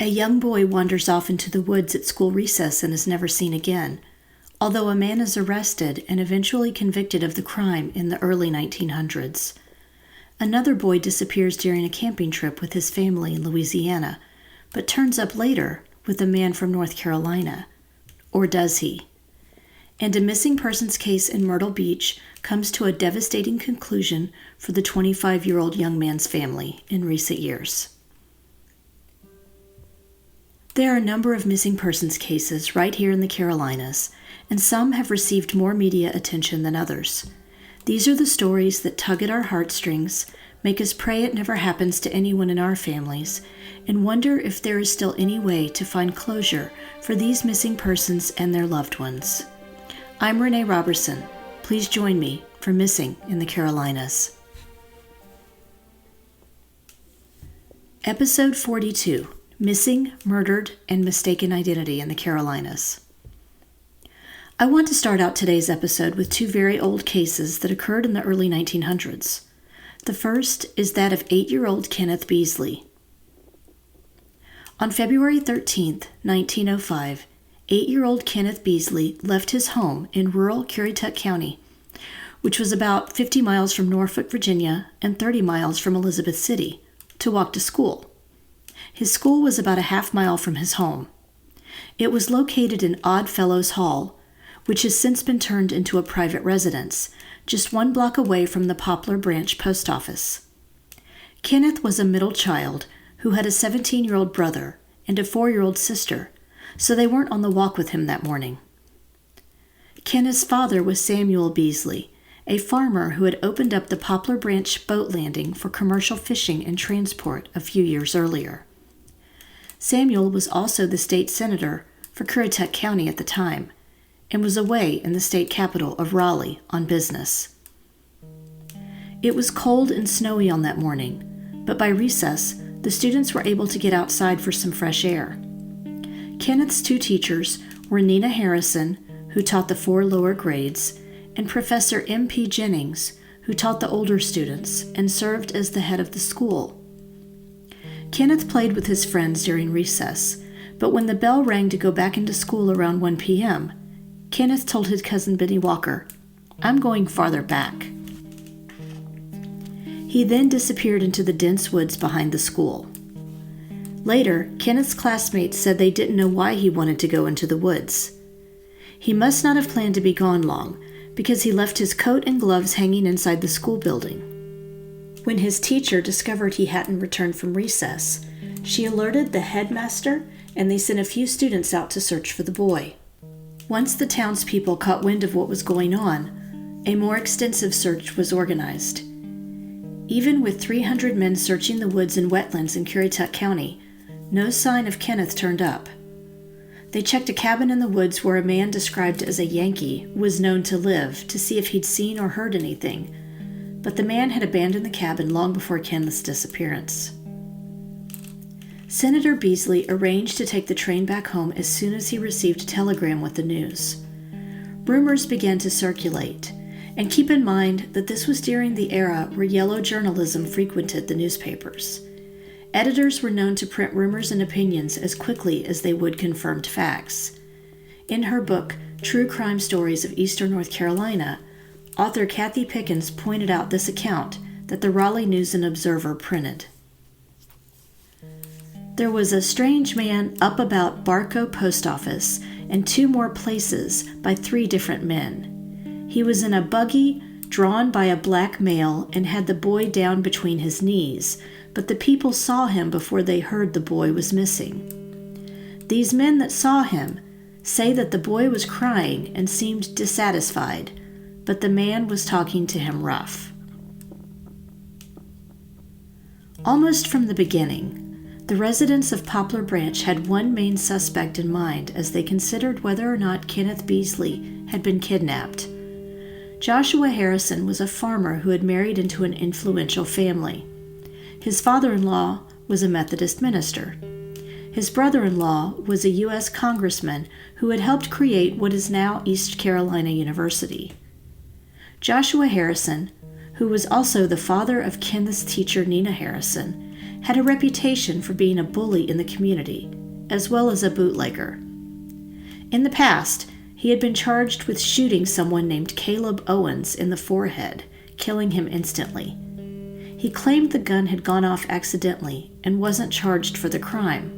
A young boy wanders off into the woods at school recess and is never seen again, although a man is arrested and eventually convicted of the crime in the early 1900s. Another boy disappears during a camping trip with his family in Louisiana, but turns up later with a man from North Carolina. Or does he? And a missing persons case in Myrtle Beach comes to a devastating conclusion for the 25-year-old young man's family in recent years. There are a number of missing persons cases right here in the Carolinas, and some have received more media attention than others. These are the stories that tug at our heartstrings, make us pray it never happens to anyone in our families, and wonder if there is still any way to find closure for these missing persons and their loved ones. I'm Renee Robertson. Please join me for Missing in the Carolinas. Episode 42, Missing, Murdered, and Mistaken Identity in the Carolinas. I want to start out today's episode with two very old cases that occurred in the early 1900s. The first is that of 8-year-old Kenneth Beasley. On February 13, 1905, 8-year-old Kenneth Beasley left his home in rural Currituck County, which was about 50 miles from Norfolk, Virginia, and 30 miles from Elizabeth City, to walk to school. His school was about a half-mile from his home. It was located in Oddfellows Hall, which has since been turned into a private residence, just 1 block away from the Poplar Branch Post Office. Kenneth was a middle child who had a 17-year-old brother and a 4-year-old sister, so they weren't on the walk with him that morning. Kenneth's father was Samuel Beasley, a farmer who had opened up the Poplar Branch boat landing for commercial fishing and transport a few years earlier. Samuel was also the state senator for Currituck County at the time, and was away in the state capital of Raleigh on business. It was cold and snowy on that morning, but by recess, the students were able to get outside for some fresh air. Kenneth's 2 teachers were Nina Harrison, who taught the 4 lower grades, and Professor M.P. Jennings, who taught the older students and served as the head of the school. Kenneth played with his friends during recess, but when the bell rang to go back into school around 1 p.m., Kenneth told his cousin Benny Walker, "I'm going farther back." He then disappeared into the dense woods behind the school. Later, Kenneth's classmates said they didn't know why he wanted to go into the woods. He must not have planned to be gone long, because he left his coat and gloves hanging inside the school building. When his teacher discovered he hadn't returned from recess, she alerted the headmaster, and they sent a few students out to search for the boy. Once the townspeople caught wind of what was going on, a more extensive search was organized. Even with 300 men searching the woods and wetlands in Currituck County, no sign of Kenneth turned up. They checked a cabin in the woods where a man described as a Yankee was known to live to see if he'd seen or heard anything, but the man had abandoned the cabin long before Kenneth's disappearance. Senator Beasley arranged to take the train back home as soon as he received a telegram with the news. Rumors began to circulate, and keep in mind that this was during the era where yellow journalism frequented the newspapers. Editors were known to print rumors and opinions as quickly as they would confirmed facts. In her book, True Crime Stories of Eastern North Carolina, author Cathy Pickens pointed out this account that the Raleigh News and Observer printed. There was a strange man up about Barco Post Office and 2 more places by 3 different men. He was in a buggy drawn by a black male and had the boy down between his knees, but the people saw him before they heard the boy was missing. These men that saw him say that the boy was crying and seemed dissatisfied, but the man was talking to him rough. Almost from the beginning, the residents of Poplar Branch had one main suspect in mind as they considered whether or not Kenneth Beasley had been kidnapped. Joshua Harrison was a farmer who had married into an influential family. His father-in-law was a Methodist minister. His brother-in-law was a U.S. congressman who had helped create what is now East Carolina University. Joshua Harrison, who was also the father of Kenneth's teacher Nina Harrison, had a reputation for being a bully in the community, as well as a bootlegger. In the past, he had been charged with shooting someone named Caleb Owens in the forehead, killing him instantly. He claimed the gun had gone off accidentally and wasn't charged for the crime.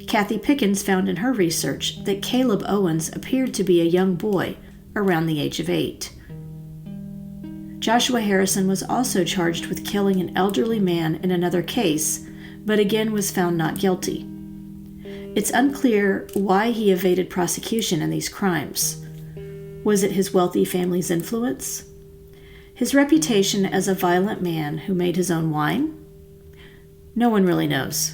Cathy Pickens found in her research that Caleb Owens appeared to be a young boy around the age of 8. Joshua Harrison was also charged with killing an elderly man in another case, but again was found not guilty. It's unclear why he evaded prosecution in these crimes. Was it his wealthy family's influence? His reputation as a violent man who made his own wine? No one really knows.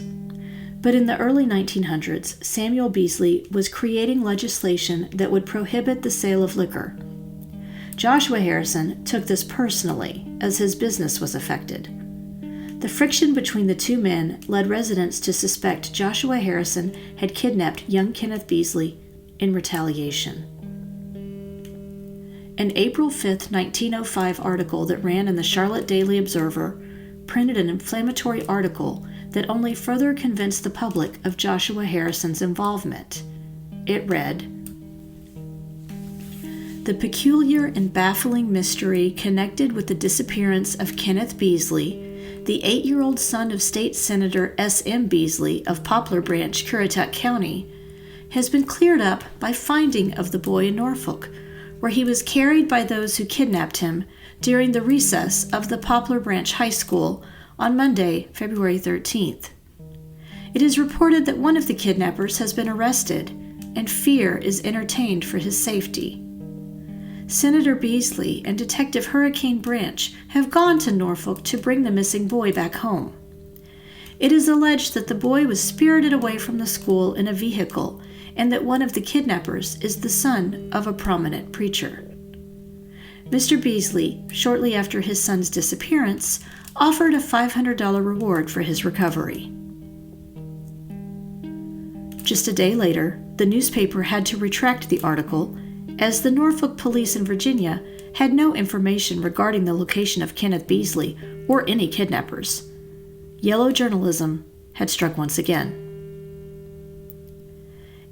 But in the early 1900s, Samuel Beasley was creating legislation that would prohibit the sale of liquor. Joshua Harrison took this personally, as his business was affected. The friction between the two men led residents to suspect Joshua Harrison had kidnapped young Kenneth Beasley in retaliation. An April 5, 1905 article that ran in the Charlotte Daily Observer printed an inflammatory article that only further convinced the public of Joshua Harrison's involvement. It read, "The peculiar and baffling mystery connected with the disappearance of Kenneth Beasley, the 8-year-old son of State Senator S.M. Beasley of Poplar Branch, Currituck County, has been cleared up by finding of the boy in Norfolk, where he was carried by those who kidnapped him during the recess of the Poplar Branch High School on Monday, February 13th. It is reported that one of the kidnappers has been arrested, and fear is entertained for his safety. Senator Beasley and Detective Hurricane Branch have gone to Norfolk to bring the missing boy back home. It is alleged that the boy was spirited away from the school in a vehicle and that one of the kidnappers is the son of a prominent preacher. Mr. Beasley, shortly after his son's disappearance, offered a $500 reward for his recovery. Just a day later, the newspaper had to retract the article, as the Norfolk police in Virginia had no information regarding the location of Kenneth Beasley or any kidnappers. Yellow journalism had struck once again.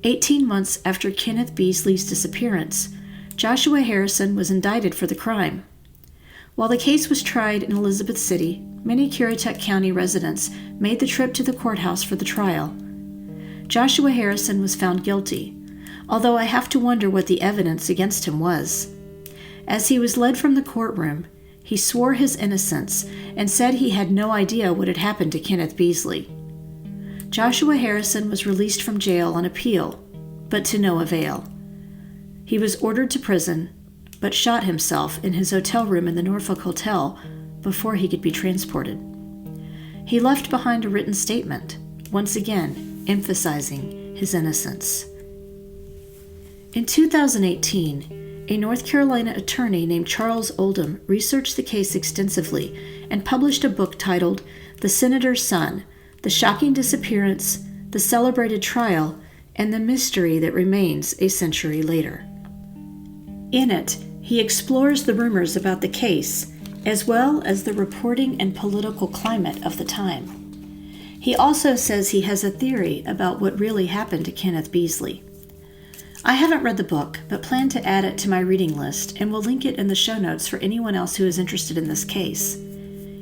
18 months after Kenneth Beasley's disappearance, Joshua Harrison was indicted for the crime. While the case was tried in Elizabeth City, many Currituck County residents made the trip to the courthouse for the trial. Joshua Harrison was found guilty, although I have to wonder what the evidence against him was. As he was led from the courtroom, he swore his innocence and said he had no idea what had happened to Kenneth Beasley. Joshua Harrison was released from jail on appeal, but to no avail. He was ordered to prison, but shot himself in his hotel room in the Norfolk Hotel before he could be transported. He left behind a written statement, once again emphasizing his innocence. In 2018, a North Carolina attorney named Charles Oldham researched the case extensively and published a book titled The Senator's Son: The Shocking Disappearance, the Celebrated Trial, and the Mystery That Remains a Century Later. In it, he explores the rumors about the case, as well as the reporting and political climate of the time. He also says he has a theory about what really happened to Kenneth Beasley. I haven't read the book, but plan to add it to my reading list and will link it in the show notes for anyone else who is interested in this case.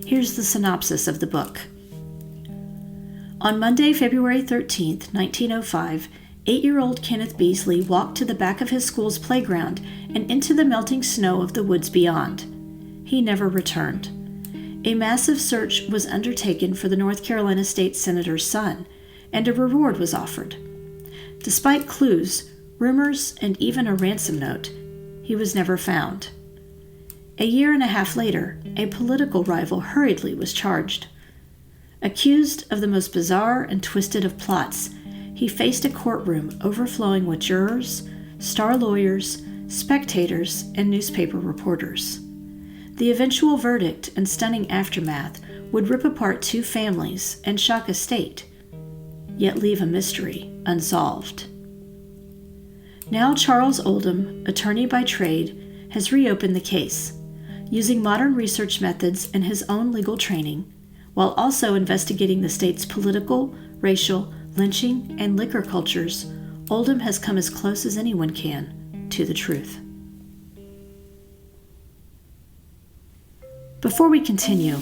Here's the synopsis of the book. On Monday, February 13, 1905, 8-year-old Kenneth Beasley walked to the back of his school's playground and into the melting snow of the woods beyond. He never returned. A massive search was undertaken for the North Carolina State Senator's son, and a reward was offered. Despite clues, rumors, and even a ransom note, he was never found. A year and a half later, a political rival hurriedly was charged. Accused of the most bizarre and twisted of plots, he faced a courtroom overflowing with jurors, star lawyers, spectators, and newspaper reporters. The eventual verdict and stunning aftermath would rip apart two families and shock a state, yet leave a mystery unsolved. Now Charles Oldham, attorney by trade, has reopened the case. Using modern research methods and his own legal training, while also investigating the state's political, racial, lynching, and liquor cultures. Oldham has come as close as anyone can to the truth. Before we continue,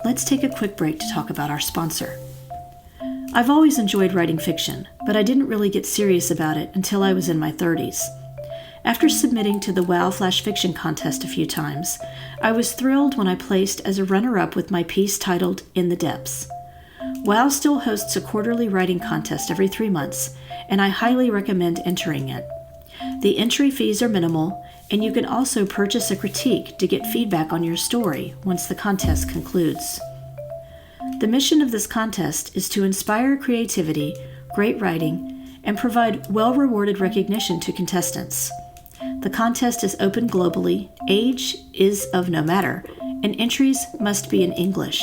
let's take a quick break to talk about our sponsor. I've always enjoyed writing fiction, but I didn't really get serious about it until I was in my 30s. After submitting to the WOW Flash Fiction Contest a few times, I was thrilled when I placed as a runner-up with my piece titled In the Depths. WOW still hosts a quarterly writing contest every 3 months, and I highly recommend entering it. The entry fees are minimal, and you can also purchase a critique to get feedback on your story once the contest concludes. The mission of this contest is to inspire creativity, great writing, and provide well-rewarded recognition to contestants. The contest is open globally, age is of no matter, and entries must be in English.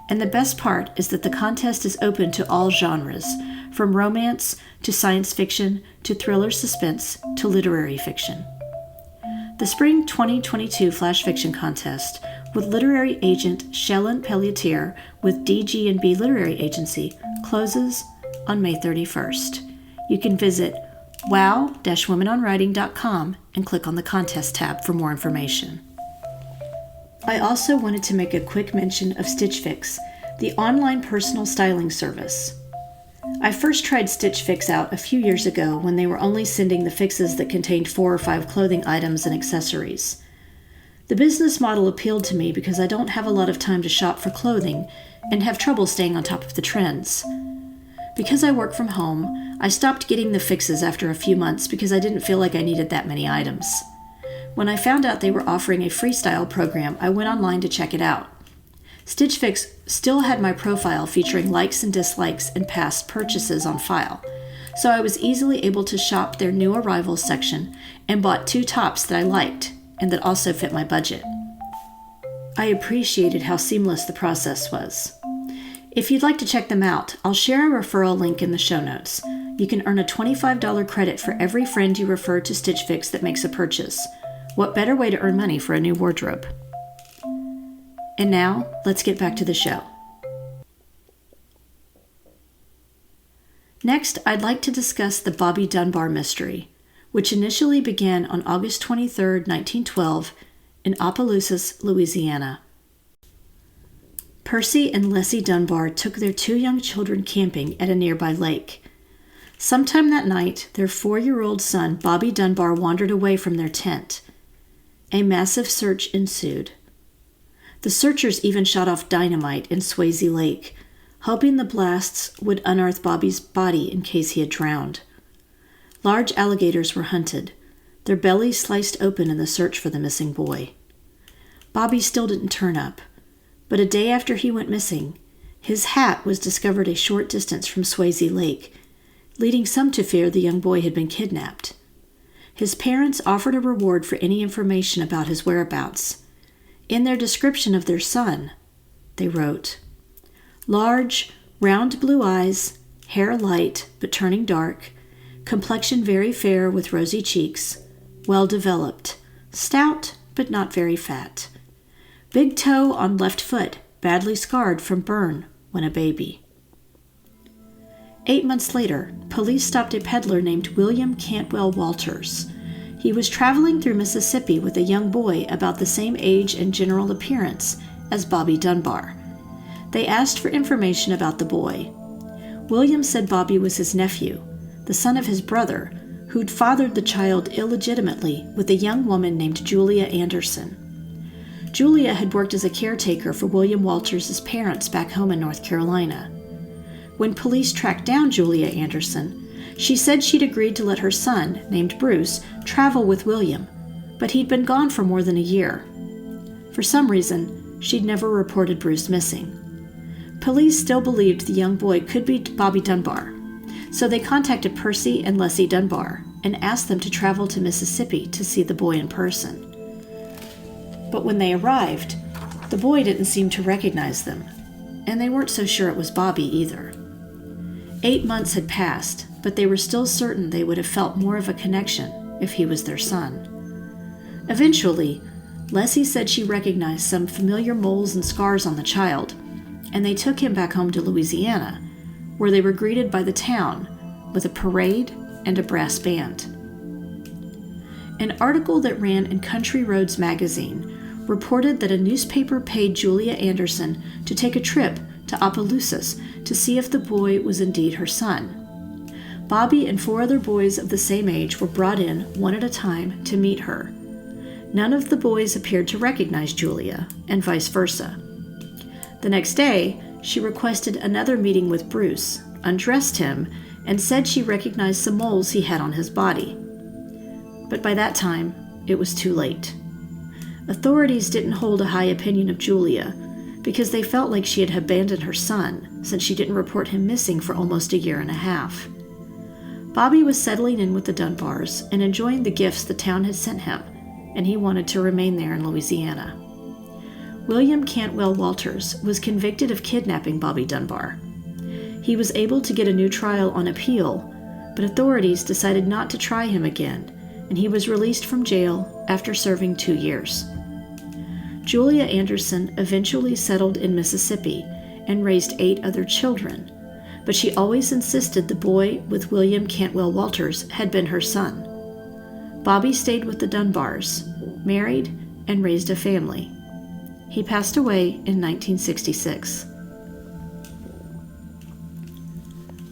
And the best part is that the contest is open to all genres, from romance to science fiction to thriller suspense to literary fiction. The Spring 2022 Flash Fiction Contest with literary agent Shellen Pelletier with DG&B Literary Agency closes on May 31st. You can visit wow-womenonwriting.com and click on the contest tab for more information. I also wanted to make a quick mention of Stitch Fix, the online personal styling service. I first tried Stitch Fix out a few years ago when they were only sending the fixes that contained 4 or 5 clothing items and accessories. The business model appealed to me because I don't have a lot of time to shop for clothing and have trouble staying on top of the trends. Because I work from home, I stopped getting the fixes after a few months because I didn't feel like I needed that many items. When I found out they were offering a freestyle program, I went online to check it out. Stitch Fix still had my profile featuring likes and dislikes and past purchases on file, so I was easily able to shop their new arrivals section and bought 2 tops that I liked and that also fit my budget. I appreciated how seamless the process was. If you'd like to check them out, I'll share a referral link in the show notes. You can earn a $25 credit for every friend you refer to Stitch Fix that makes a purchase. What better way to earn money for a new wardrobe? And now, let's get back to the show. Next, I'd like to discuss the Bobby Dunbar mystery, which initially began on August 23, 1912, in Opelousas, Louisiana. Percy and Leslie Dunbar took their 2 young children camping at a nearby lake. Sometime that night, their 4-year-old son, Bobby Dunbar, wandered away from their tent. A massive search ensued. The searchers even shot off dynamite in Swayze Lake, hoping the blasts would unearth Bobby's body in case he had drowned. Large alligators were hunted, their bellies sliced open in the search for the missing boy. Bobby still didn't turn up, but a day after he went missing, his hat was discovered a short distance from Swayze Lake, leading some to fear the young boy had been kidnapped. His parents offered a reward for any information about his whereabouts. In their description of their son, they wrote, "Large, round blue eyes, hair light but turning dark, complexion very fair with rosy cheeks, well developed, stout but not very fat. Big toe on left foot, badly scarred from burn when a baby." 8 months later, police stopped a peddler named William Cantwell Walters. He was traveling through Mississippi with a young boy about the same age and general appearance as Bobby Dunbar. They asked for information about the boy. William said Bobby was his nephew, the son of his brother, who'd fathered the child illegitimately with a young woman named Julia Anderson. Julia had worked as a caretaker for William Walters' parents back home in North Carolina. When police tracked down Julia Anderson, she said she'd agreed to let her son, named Bruce, travel with William, but he'd been gone for more than a year. For some reason, she'd never reported Bruce missing. Police still believed the young boy could be Bobby Dunbar, so they contacted Percy and Leslie Dunbar and asked them to travel to Mississippi to see the boy in person. But when they arrived, the boy didn't seem to recognize them, and they weren't so sure it was Bobby either. 8 months had passed, but they were still certain they would have felt more of a connection if he was their son. Eventually, Leslie said she recognized some familiar moles and scars on the child, and they took him back home to Louisiana, where they were greeted by the town with a parade and a brass band. An article that ran in Country Roads magazine reported that a newspaper paid Julia Anderson to take a trip to Opelousas to see if the boy was indeed her son. Bobby and 4 other boys of the same age were brought in one at a time to meet her. None of the boys appeared to recognize Julia, and vice versa. The next day, she requested another meeting with Bruce, undressed him, and said she recognized the moles he had on his body. But by that time, it was too late. Authorities didn't hold a high opinion of Julia because they felt like she had abandoned her son since she didn't report him missing for almost a year and a half. Bobby was settling in with the Dunbars and enjoying the gifts the town had sent him, and he wanted to remain there in Louisiana. William Cantwell Walters was convicted of kidnapping Bobby Dunbar. He was able to get a new trial on appeal, but authorities decided not to try him again, and he was released from jail after serving 2 years. Julia Anderson eventually settled in Mississippi and raised 8 other children, but she always insisted the boy with William Cantwell Walters had been her son. Bobby stayed with the Dunbars, married, and raised a family. He passed away in 1966.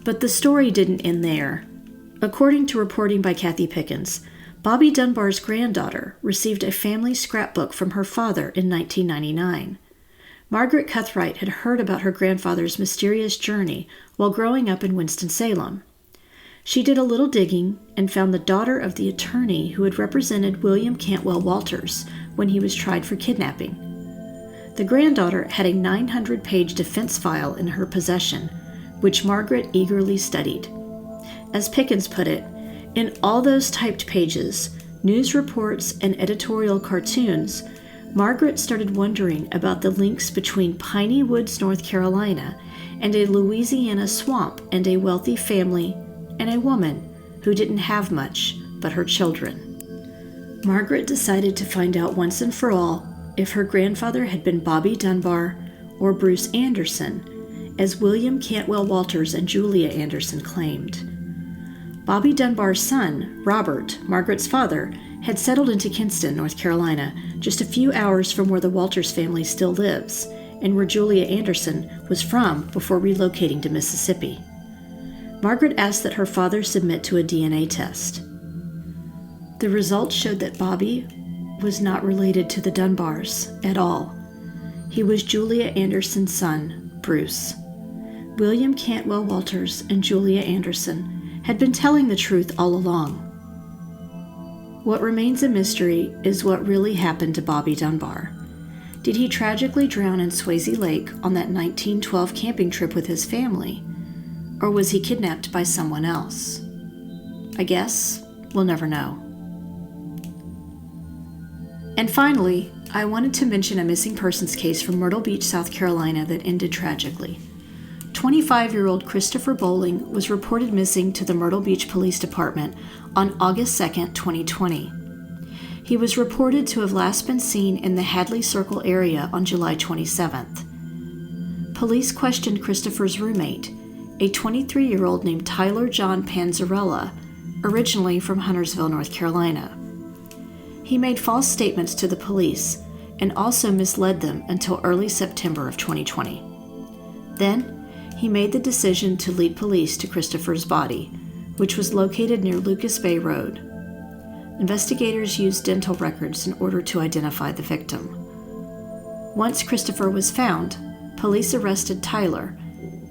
But the story didn't end there. According to reporting by Cathy Pickens, Bobby Dunbar's granddaughter received a family scrapbook from her father in 1999. Margaret Cuthright had heard about her grandfather's mysterious journey while growing up in Winston-Salem. She did a little digging and found the daughter of the attorney who had represented William Cantwell Walters when he was tried for kidnapping. The granddaughter had a 900-page defense file in her possession, which Margaret eagerly studied. As Pickens put it, in all those typed pages, news reports, and editorial cartoons, Margaret started wondering about the links between Piney Woods, North Carolina, and a Louisiana swamp and a wealthy family and a woman who didn't have much but her children. Margaret decided to find out once and for all if her grandfather had been Bobby Dunbar or Bruce Anderson, as William Cantwell Walters and Julia Anderson claimed. Bobby Dunbar's son, Robert, Margaret's father, had settled into Kinston, North Carolina, just a few hours from where the Walters family still lives, and where Julia Anderson was from before relocating to Mississippi. Margaret asked that her father submit to a DNA test. The results showed that Bobby was not related to the Dunbars at all. He was Julia Anderson's son, Bruce. William Cantwell Walters and Julia Anderson had been telling the truth all along. What remains a mystery is what really happened to Bobby Dunbar. Did he tragically drown in Swayze Lake on that 1912 camping trip with his family? Or was he kidnapped by someone else? I guess we'll never know. And finally, I wanted to mention a missing persons case from Myrtle Beach, South Carolina that ended tragically. 25-year-old Christopher Bowling was reported missing to the Myrtle Beach Police Department on August 2, 2020. He was reported to have last been seen in the Hadley Circle area on July 27th. Police questioned Christopher's roommate, a 23-year-old named Tyler John Panzarella, originally from Huntersville, North Carolina. He made false statements to the police and also misled them until early September of 2020. Then, he made the decision to lead police to Christopher's body, which was located near Lucas Bay Road. Investigators used dental records in order to identify the victim. Once Christopher was found, police arrested Tyler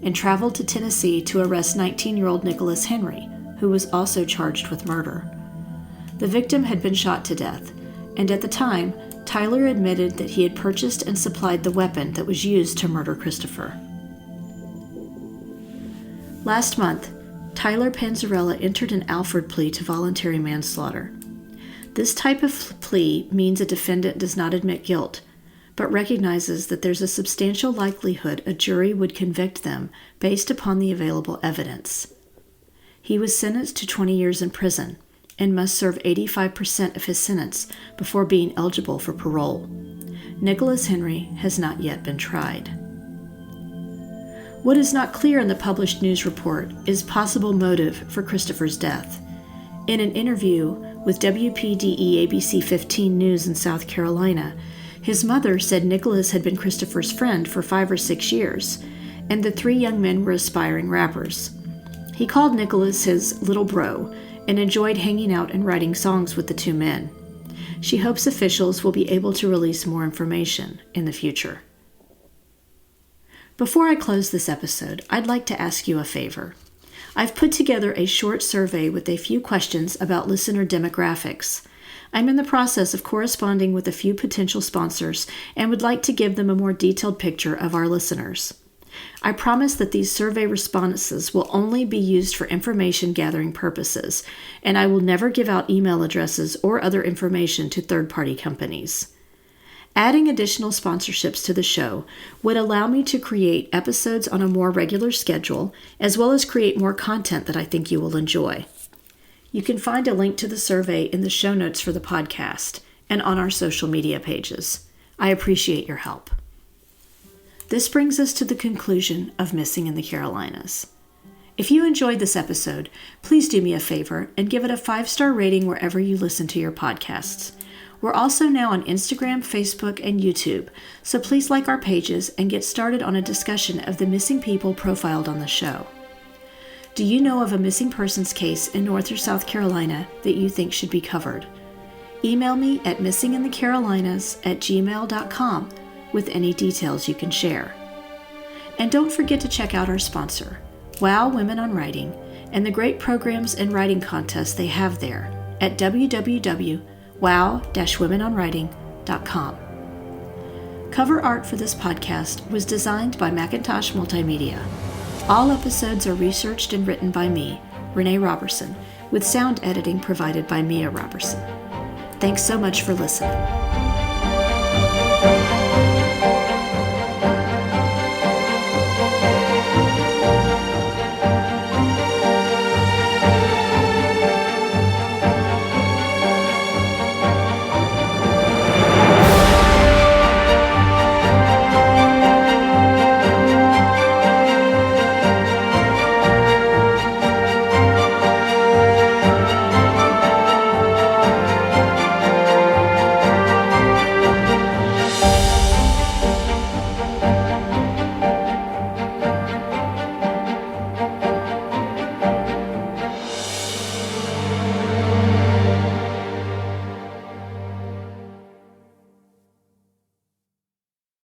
and traveled to Tennessee to arrest 19-year-old Nicholas Henry, who was also charged with murder. The victim had been shot to death, and at the time, Tyler admitted that he had purchased and supplied the weapon that was used to murder Christopher. Last month, Tyler Panzarella entered an Alford plea to voluntary manslaughter. This type of plea means a defendant does not admit guilt, but recognizes that there's a substantial likelihood a jury would convict them based upon the available evidence. He was sentenced to 20 years in prison and must serve 85% of his sentence before being eligible for parole. Nicholas Henry has not yet been tried. What is not clear in the published news report is possible motive for Christopher's death. In an interview with WPDE ABC 15 News in South Carolina, his mother said Nicholas had been Christopher's friend for 5 or 6 years, and the 3 young men were aspiring rappers. He called Nicholas his little bro and enjoyed hanging out and writing songs with the 2 men. She hopes officials will be able to release more information in the future. Before I close this episode, I'd like to ask you a favor. I've put together a short survey with a few questions about listener demographics. I'm in the process of corresponding with a few potential sponsors and would like to give them a more detailed picture of our listeners. I promise that these survey responses will only be used for information gathering purposes, and I will never give out email addresses or other information to third-party companies. Adding additional sponsorships to the show would allow me to create episodes on a more regular schedule, as well as create more content that I think you will enjoy. You can find a link to the survey in the show notes for the podcast and on our social media pages. I appreciate your help. This brings us to the conclusion of Missing in the Carolinas. If you enjoyed this episode, please do me a favor and give it a 5-star rating wherever you listen to your podcasts. We're also now on Instagram, Facebook, and YouTube, so please like our pages and get started on a discussion of the missing people profiled on the show. Do you know of a missing persons case in North or South Carolina that you think should be covered? Email me at missinginthecarolinas@gmail.com with any details you can share. And don't forget to check out our sponsor, Wow Women on Writing, and the great programs and writing contests they have there at www.wow-womenonwriting.com. Cover art for this podcast was designed by Macintosh Multimedia. All episodes are researched and written by me, Renee Robertson, with sound editing provided by Mia Robertson. Thanks so much for listening.